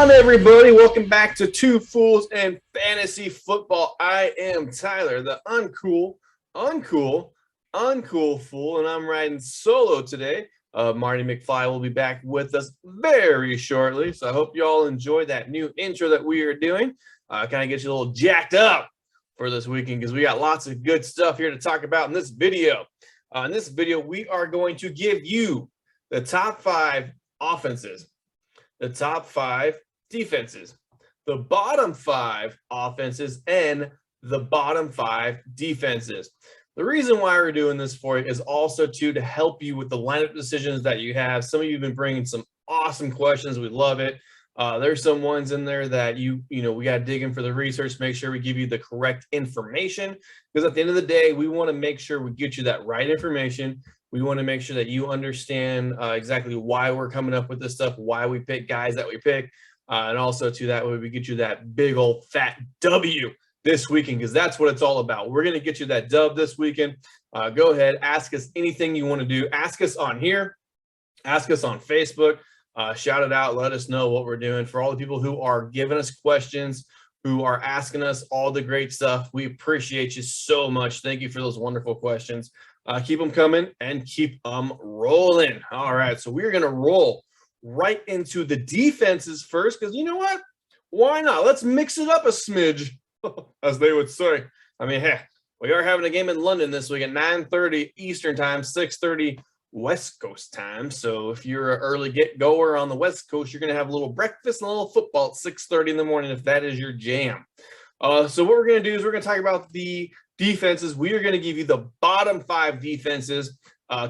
on, everybody? Welcome back to Two Fools and Fantasy Football. I am Tyler, the uncool fool, and I'm riding solo today. Marty McFly will be back with us very shortly, so I hope you all enjoyed that new intro that we are doing. Kind of get you a little jacked up for this weekend because we got lots of good stuff here to talk about in this video. In this video, we are going to give you the top 5 offenses, the top 5 defenses, the bottom 5 offenses, and the bottom 5 defenses. The reason why we're doing this for you is also to help you with the lineup decisions that you have. Some of you have been bringing some awesome questions. We love it. There's some ones in there that we got to dig in for the research, make sure we give you the correct information, because at the end of the day, we want to make sure we get you that right information. We want to make sure that you understand exactly why we're coming up with this stuff, why we pick guys that we pick, and also to that way we get you that big old fat W this weekend, because that's what it's all about. We're going to get you that dub this weekend. Go ahead, ask us anything you want to do. Ask us on here, ask us on Facebook, shout it out, let us know what we're doing. For all the people who are giving us questions, who are asking us all the great stuff, we appreciate you so much. Thank you for those wonderful questions. Keep them coming and keep them rolling. All right, so we're going to roll right into the defenses first, because you know what? Why not? Let's mix it up a smidge, as they would say. I mean, hey, we are having a game in London this week at 9:30 Eastern time, 6:30 West Coast time. So if you're an early get-goer on the West Coast, you're going to have a little breakfast and a little football at 6:30 in the morning if that is your jam. So what we're going to do is we're going to talk about the defenses. We are going to give you the bottom 5 defenses.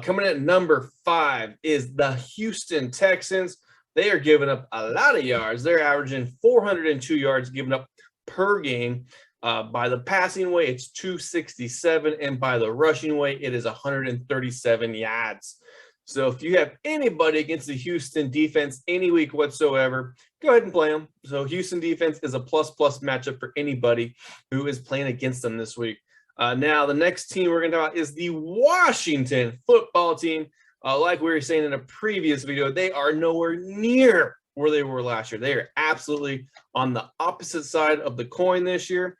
Coming at number 5 is the Houston Texans. They are giving up a lot of yards. They're averaging 402 yards given up per game. By the passing way, it's 267, and by the rushing way, it is 137 yards. So if you have anybody against the Houston defense any week whatsoever, go ahead and play them. So Houston defense is a plus-plus matchup for anybody who is playing against them this week. Now, the next team we're going to talk about is the Washington football team. Like we were saying in a previous video, they are nowhere near where they were last year. They are absolutely on the opposite side of the coin this year.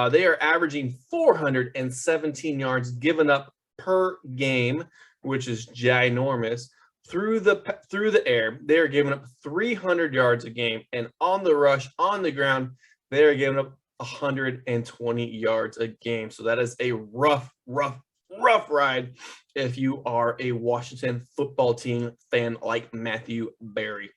They are averaging 417 yards given up per game, which is ginormous. Through the air, they are giving up 300 yards a game, and on the rush, on the ground, they are giving up 120 yards a game. So that is a rough ride if you are a Washington football team fan like Matthew Berry.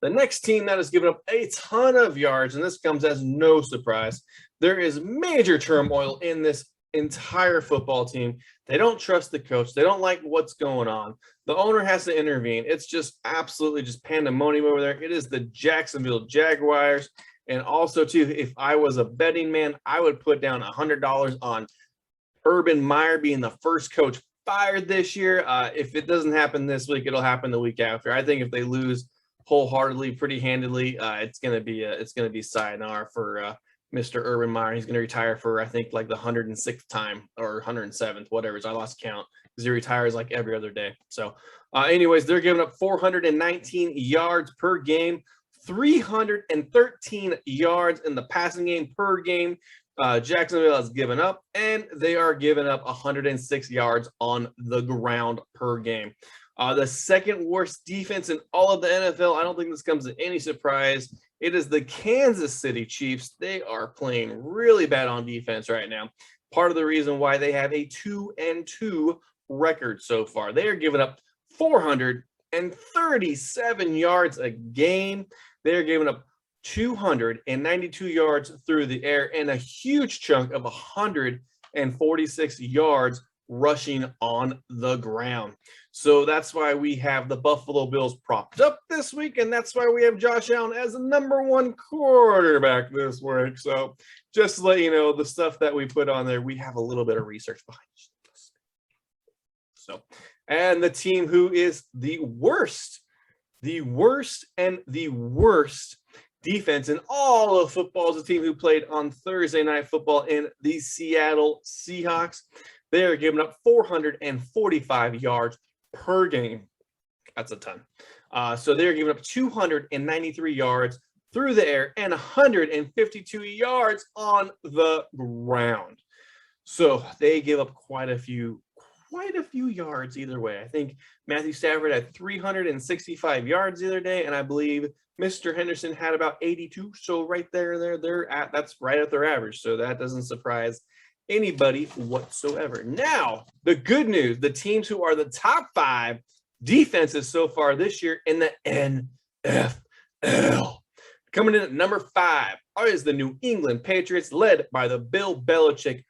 The next team that has given up a ton of yards, and this comes as no surprise, there is major turmoil in this entire football team. They don't trust the coach. They don't like what's going on. The owner has to intervene. It's just absolutely just pandemonium over there. It is the Jacksonville Jaguars. And also, too, if I was a betting man, I would put down $100 on Urban Meyer being the first coach fired this year. If it doesn't happen this week, it'll happen the week after. I think if they lose wholeheartedly, pretty handedly, it's gonna be sayonara for Mr. Urban Meyer. He's gonna retire for, I think, like the 106th time or 107th, whatever. I lost count because he retires like every other day. So, anyways, they're giving up 419 yards per game, 313 yards in the passing game per game. Jacksonville has given up, and they are giving up 106 yards on the ground per game. The second worst defense in all of the NFL, I don't think this comes as any surprise, it is the Kansas City Chiefs. They are playing really bad on defense right now. Part of the reason why they have a 2-2 record so far. They are giving up 437 yards a game. They are giving up 292 yards through the air and a huge chunk of 146 yards rushing on the ground. So that's why we have the Buffalo Bills propped up this week, and that's why we have Josh Allen as the #1 quarterback this week. So just to let you know, the stuff that we put on there, we have a little bit of research behind it. So, and the team who is the worst defense in all of football is the team who played on Thursday Night Football in the Seattle Seahawks. They are giving up 445 yards per game. That's a ton. So they're giving up 293 yards through the air and 152 yards on the ground. So they give up quite a few yards either way. I think Matthew Stafford had 365 yards the other day, and I believe Mr. Henderson had about 82. So right there, that's right at their average. So that doesn't surprise anybody whatsoever. Now, the good news, the teams who are the top 5 defenses so far this year in the NFL. Coming in at number 5 is the New England Patriots, led by the Bill Belichick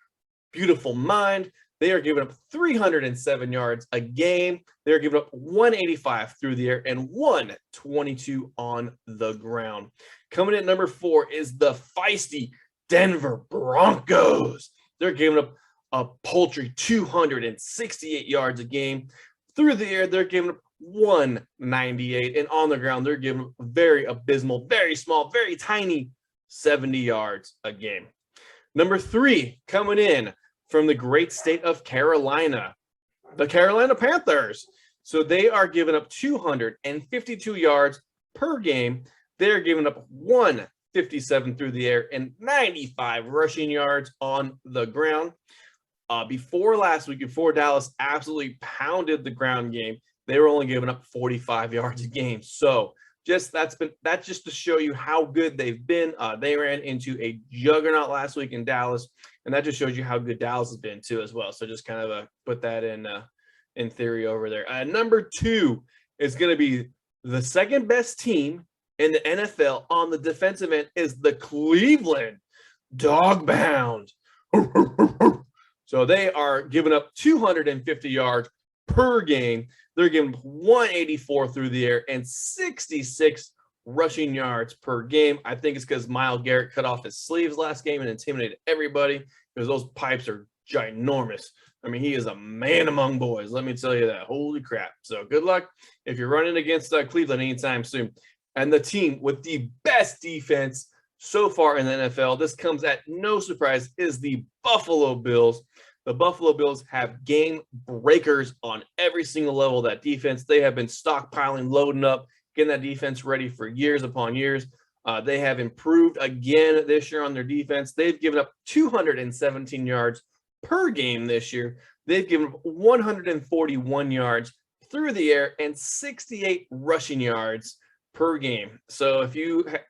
beautiful mind. They are giving up 307 yards a game. They're giving up 185 through the air and 122 on the ground. Coming in at number 4 is the feisty Denver Broncos. They're giving up a paltry 268 yards a game. Through the air, they're giving up 198. And on the ground, they're giving up very abysmal, very small, very tiny 70 yards a game. Number 3, coming in from the great state of Carolina, the Carolina Panthers. So they are giving up 252 yards per game. They're giving up 157 through the air and 95 rushing yards on the ground. Before last week, before Dallas absolutely pounded the ground game, they were only giving up 45 yards a game. So that's just to show you how good they've been. They ran into a juggernaut last week in Dallas, and that just shows you how good Dallas has been too as well. So just kind of put that in theory over there. Number 2 is going to be the second best team in the NFL on the defensive end is the Cleveland Dogbound. So they are giving up 250 yards per game. They're giving 184 through the air and 66 rushing yards per game. I think it's because Myles Garrett cut off his sleeves last game and intimidated everybody because those pipes are ginormous. I mean, he is a man among boys. Let me tell you that. Holy crap. So good luck if you're running against Cleveland anytime soon. And the team with the best defense so far in the NFL, this comes at no surprise, is the Buffalo Bills. The Buffalo Bills have game breakers on every single level of that defense. They have been stockpiling, loading up, getting that defense ready for years upon years. They have improved again this year on their defense. They've given up 217 yards per game this year. They've given up 141 yards through the air and 68 rushing yards per game. So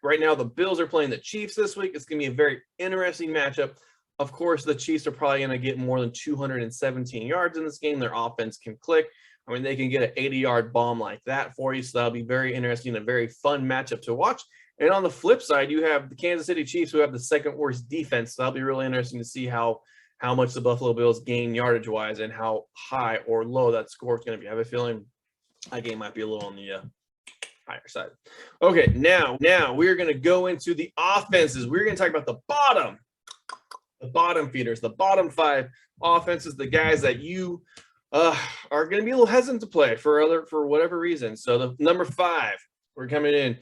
right now the Bills are playing the Chiefs this week. It's going to be a very interesting matchup. Of course, the Chiefs are probably going to get more than 217 yards in this game. Their offense can click. I mean, they can get an 80-yard bomb like that for you. So that'll be very interesting, a very fun matchup to watch. And on the flip side, you have the Kansas City Chiefs, who have the second worst defense. So that'll be really interesting to see how much the Buffalo Bills gain yardage-wise and how high or low that score is going to be. I have a feeling that game might be a little on the higher side. Okay, now we're going to go into the offenses. We're going to talk about the bottom feeders, the bottom 5 offenses, the guys that you are going to be a little hesitant to play for whatever reason. So the number 5, we're coming in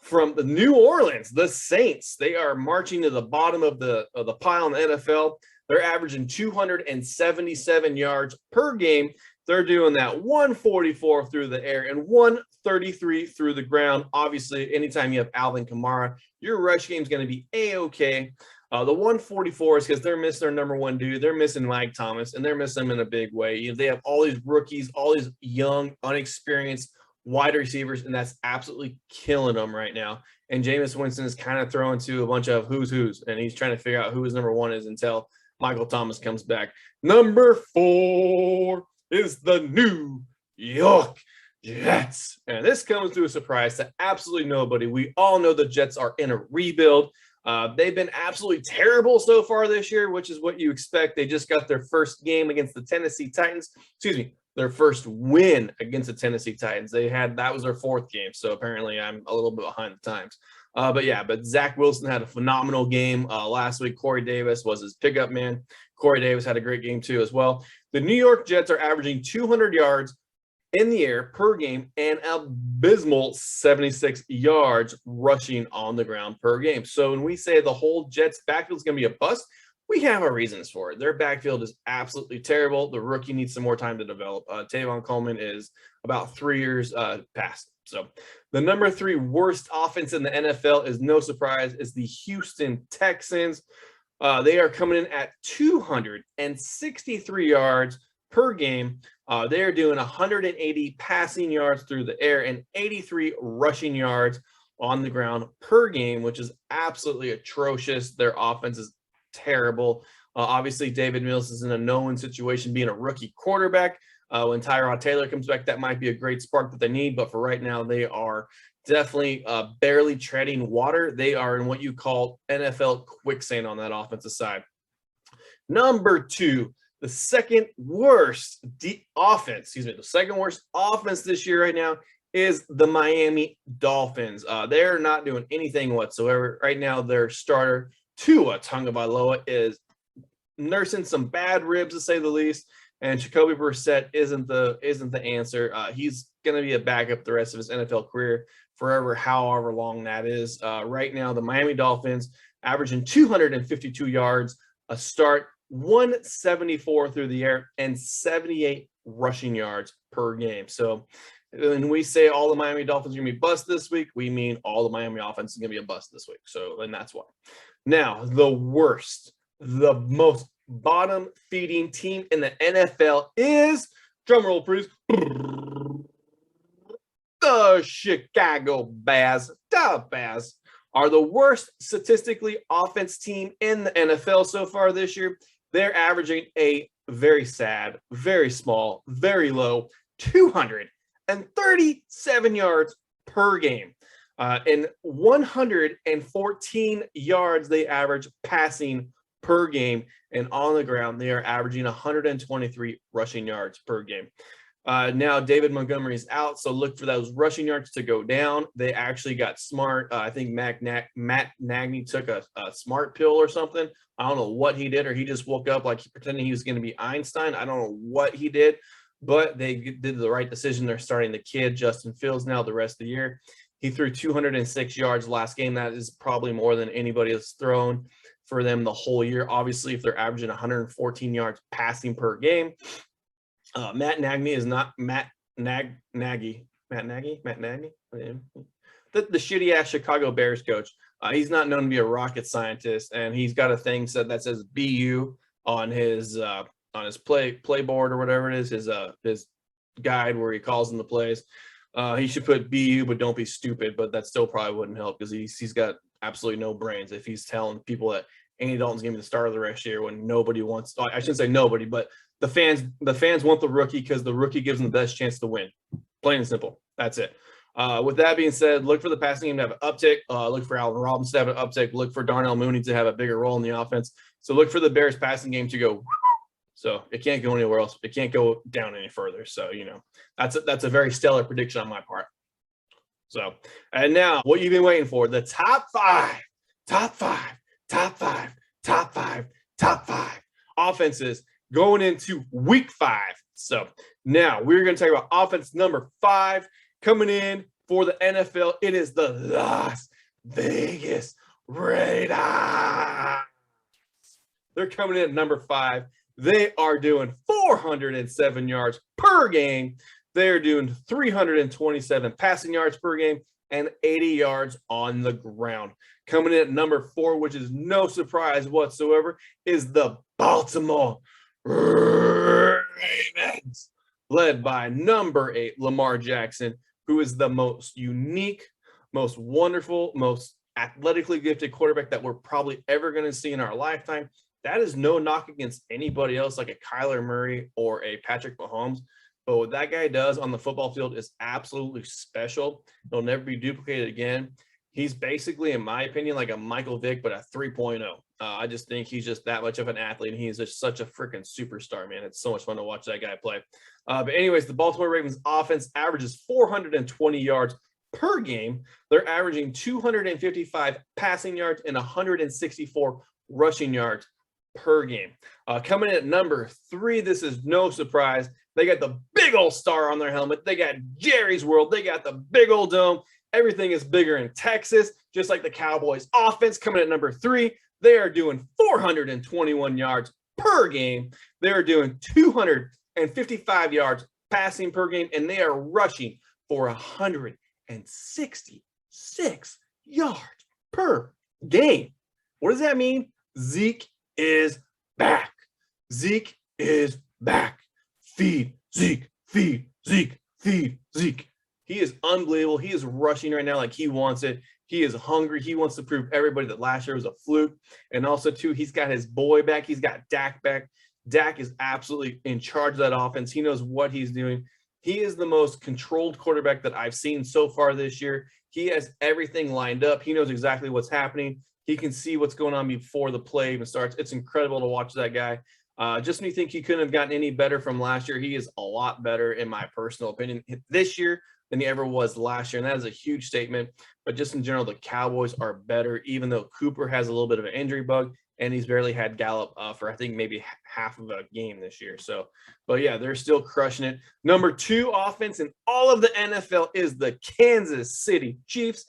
from the New Orleans, the Saints. They are marching to the bottom of the pile in the NFL. They're averaging 277 yards per game. They're doing that 144 through the air and 133 through the ground. Obviously, anytime you have Alvin Kamara, your rush game is going to be A-okay. The 144 is because they're missing their number 1 dude. They're missing Mike Thomas, and they're missing him in a big way. They have all these rookies, all these young, unexperienced wide receivers, and that's absolutely killing them right now. And Jameis Winston is kind of throwing to a bunch of who's, and he's trying to figure out who his number 1 is until Michael Thomas comes back. Number 4 is the New York Jets. And this comes to a surprise to absolutely nobody. We all know the Jets are in a rebuild. They've been absolutely terrible so far this year, which is what you expect. They just got their first game against the Tennessee Titans. Their first win against the Tennessee Titans. That was their 4th game. So apparently I'm a little bit behind the times. But Zach Wilson had a phenomenal game last week. Corey Davis was his pickup man. Corey Davis had a great game too as well. The New York Jets are averaging 200 yards in the air per game and abysmal 76 yards rushing on the ground per game. So when we say the whole Jets backfield is going to be a bust, we have our reasons for it. Their backfield is absolutely terrible. The rookie needs some more time to develop. Tavon Coleman is about 3 years past. So the number 3 worst offense in the NFL is no surprise, is the Houston Texans. They are coming in at 263 yards per game. They are doing 180 passing yards through the air and 83 rushing yards on the ground per game, which is absolutely atrocious. Their offense is terrible. Obviously, David Mills is in a no-win situation being a rookie quarterback. When Tyrod Taylor comes back, that might be a great spark that they need. But for right now, they are definitely barely treading water. They are in what you call NFL quicksand on that offensive side. Number 2, the second worst offense this year right now is the Miami Dolphins. They're not doing anything whatsoever. Right now, their starter, Tua Tagovailoa, is nursing some bad ribs, to say the least. And Jacoby Brissett isn't the answer. He's going to be a backup the rest of his NFL career, forever, however long that is. Right now, the Miami Dolphins averaging 252 yards a start, 174 through the air, and 78 rushing yards per game. So when we say all the Miami Dolphins are going to be bust this week, we mean all the Miami offense is going to be a bust this week. So, and that's why. Now, the worst, the most bottom feeding team in the NFL is, drumroll please, the Chicago Bears. The Bears are the worst statistically offense team in the NFL so far this year. They're averaging a very sad, very small, very low 237 yards per game. And 114 yards they average passing per game, and on the ground they are averaging 123 rushing yards per game. Now David Montgomery is out, so look for those rushing yards to go down. They actually got smart. I think Matt Nagy took a smart pill or something. I don't know what he did, or he just woke up like pretending he was going to be Einstein. I don't know what he did, but they did the right decision. They're starting the kid, Justin Fields, now the rest of the year. He threw 206 yards last game. That is probably more than anybody has thrown for them the whole year. Obviously, if they're averaging 114 yards passing per game, Matt Nagy is not Matt Nagy, the shitty ass Chicago Bears coach. He's not known to be a rocket scientist, and he's got a thing that says BU on his play board or whatever it is, his guide where he calls in the plays. He should put BU, but don't be stupid. But that still probably wouldn't help because he's got absolutely no brains if he's telling people that Andy Dalton's going to be the starter of the rest of the year when nobody wants. I shouldn't say nobody, but the fans want the rookie because the rookie gives them the best chance to win. Plain and simple. That's it. With that being said, look for the passing game to have an uptick. Look for Allen Robinson to have an uptick. Look for Darnell Mooney to have a bigger role in the offense. So look for the Bears passing game to go. So it can't go anywhere else. It can't go down any further. So, that's a very stellar prediction on my part. So, and now what you've been waiting for, the top five offenses going into week 5. So now we're going to talk about offense number 5 coming in for the NFL. It is the Las Vegas Raiders. They're coming in at number 5. They are doing 407 yards per game. They're doing 327 passing yards per game and 80 yards on the ground. Coming in at number 4, which is no surprise whatsoever, is the Baltimore Ravens, led by number 8, Lamar Jackson, who is the most unique, most wonderful, most athletically gifted quarterback that we're probably ever going to see in our lifetime. That is no knock against anybody else like a Kyler Murray or a Patrick Mahomes. But what that guy does on the football field is absolutely special. It'll never be duplicated again. He's basically, in my opinion, like a Michael Vick, but a 3.0. I just think he's just that much of an athlete, and he's just such a freaking superstar, man. It's so much fun to watch that guy play. But anyways, the Baltimore Ravens offense averages 420 yards per game. They're averaging 255 passing yards and 164 rushing yards per game. Coming in at number 3, this is no surprise. They got the big old star on their helmet. They got Jerry's World. They got the big old dome. Everything is bigger in Texas, just like the Cowboys offense. Coming at number 3, they are doing 421 yards per game. They are doing 255 yards passing per game, and they are rushing for 108 166 yards per game. What does that mean? Zeke is back. Zeke is back. Feed Zeke, feed Zeke, feed Zeke. He is unbelievable. He is rushing right now like he wants it. He is hungry. He wants to prove everybody that last year was a fluke. And also, too, he's got his boy back. He's got Dak back. Dak is absolutely in charge of that offense. He knows what he's doing. He is the most controlled quarterback that I've seen so far this year. He has everything lined up. He knows exactly what's happening. He can see what's going on before the play even starts. It's incredible to watch that guy. Just when you think he couldn't have gotten any better from last year, he is a lot better, in my personal opinion, this year than he ever was last year. And that is a huge statement. But just in general, the Cowboys are better, even though Cooper has a little bit of an injury bug, and he's barely had Gallup for, I think, maybe half of a game this year. So, but yeah, they're still crushing it. Number 2 offense in all of the NFL is the Kansas City Chiefs.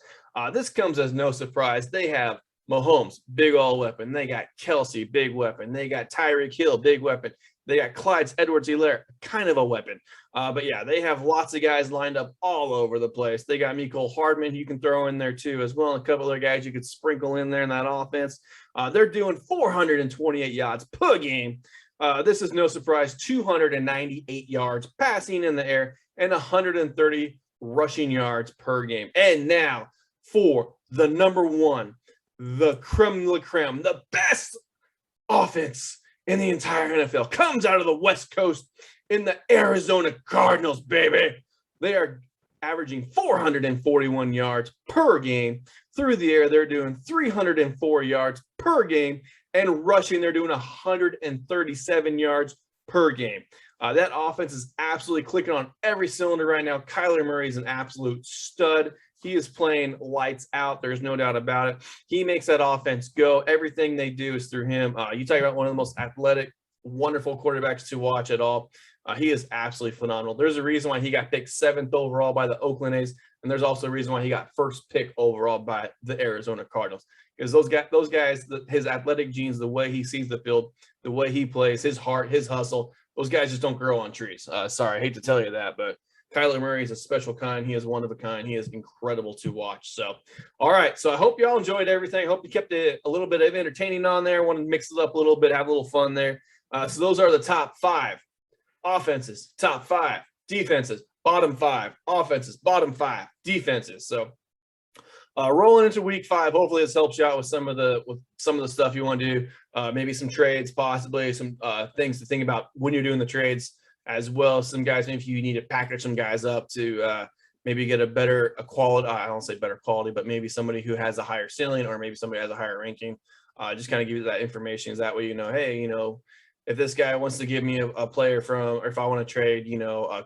This comes as no surprise. They have Mahomes, big old weapon. They got Kelsey, big weapon. They got Tyreek Hill, big weapon. They got Clyde Edwards-Helaire, kind of a weapon. But yeah, they have lots of guys lined up all over the place. They got Mecole Hardman you can throw in there too, as well. And a couple other guys you could sprinkle in there in that offense. They're doing 428 yards per game. This is no surprise, 298 yards passing in the air and 130 rushing yards per game. And now for the number 1, the creme de la creme, the best offense in the entire NFL, comes out of the West Coast in the Arizona Cardinals, baby. They are averaging 441 yards per game. Through the air, they're doing 304 yards per game. And rushing, they're doing 137 yards per game. That offense is absolutely clicking on every cylinder right now. Kyler Murray is an absolute stud. He is playing lights out. There's no doubt about it. He makes that offense go. Everything they do is through him. You talk about one of the most athletic, wonderful quarterbacks to watch at all. He is absolutely phenomenal. There's a reason why he got picked 7th overall by the Oakland A's, and there's also a reason why he got 1st pick overall by the Arizona Cardinals. Because those guys, his athletic genes, the way he sees the field, the way he plays, his heart, his hustle, those guys just don't grow on trees. Sorry, I hate to tell you that, but Kyler Murray is a special kind. He is one of a kind. He is incredible to watch. So, all right. So I hope you all enjoyed everything. I hope you kept it a little bit of entertaining on there. I wanted to mix it up a little bit, have a little fun there. So those are the top 5 offenses, top 5 defenses, bottom 5 offenses, bottom 5 defenses. So rolling into week 5, hopefully this helps you out with some of the stuff you want to do. Maybe some trades, possibly some things to think about when you're doing the trades. As well as some guys, maybe if you need to package some guys up to maybe get a quality, I don't say better quality, but maybe somebody who has a higher ceiling or maybe somebody has a higher ranking, just kind of give you that information. Is that way, hey, if this guy wants to give me a player from, or if I want to trade,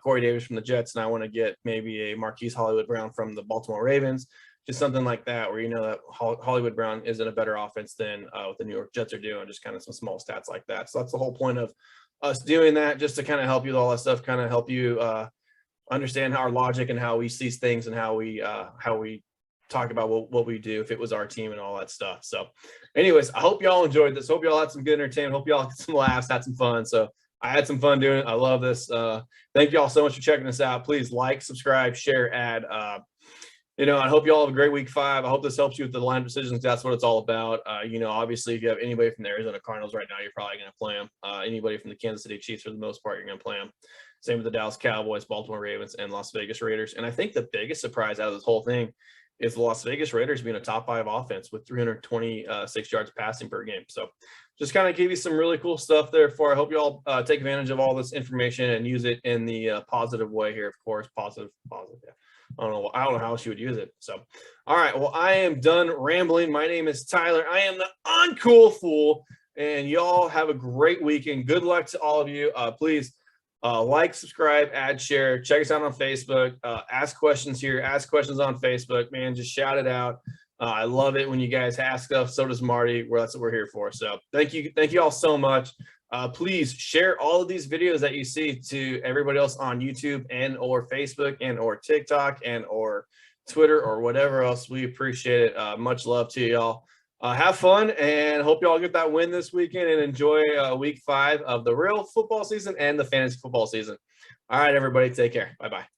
Corey Davis from the Jets and I want to get maybe a Marquise Hollywood Brown from the Baltimore Ravens, just something like that, where that Hollywood Brown is in a better offense than what the New York Jets are doing, just kind of some small stats like that. So that's the whole point of us doing that, just to kind of help you with all that stuff, kind of help you understand our logic and how we see things and how we talk about what we do if it was our team and all that stuff. So anyways, I hope y'all enjoyed this. Hope y'all had some good entertainment. Hope y'all had some laughs, had some fun. So I had some fun doing it. I love this. Thank y'all so much for checking us out. Please like, subscribe, share, add. I hope you all have a great week 5. I hope this helps you with the line decisions. That's what it's all about. Obviously, if you have anybody from the Arizona Cardinals right now, you're probably going to play them. Anybody from the Kansas City Chiefs, for the most part, you're going to play them. Same with the Dallas Cowboys, Baltimore Ravens, and Las Vegas Raiders. And I think the biggest surprise out of this whole thing is the Las Vegas Raiders being a top 5 offense with 326 yards passing per game. So just kind of give you some really cool stuff there for. I hope you all take advantage of all this information and use it in the positive way here, of course. Positive, yeah. I don't know how else you would use it. So, all right. Well, I am done rambling. My name is Tyler. I am the Uncool Fool, and y'all have a great weekend. Good luck to all of you. Please like, subscribe, add, share. Check us out on Facebook. Ask questions here. Ask questions on Facebook. Man, just shout it out. I love it when you guys ask stuff. So does Marty. Well, that's what we're here for. So thank you all so much. Please share all of these videos that you see to everybody else on YouTube and or Facebook and or TikTok and or Twitter or whatever else. We appreciate it. Much love to y'all. Have fun and hope y'all get that win this weekend and enjoy week 5 of the real football season and the fantasy football season. All right, everybody, take care. Bye-bye.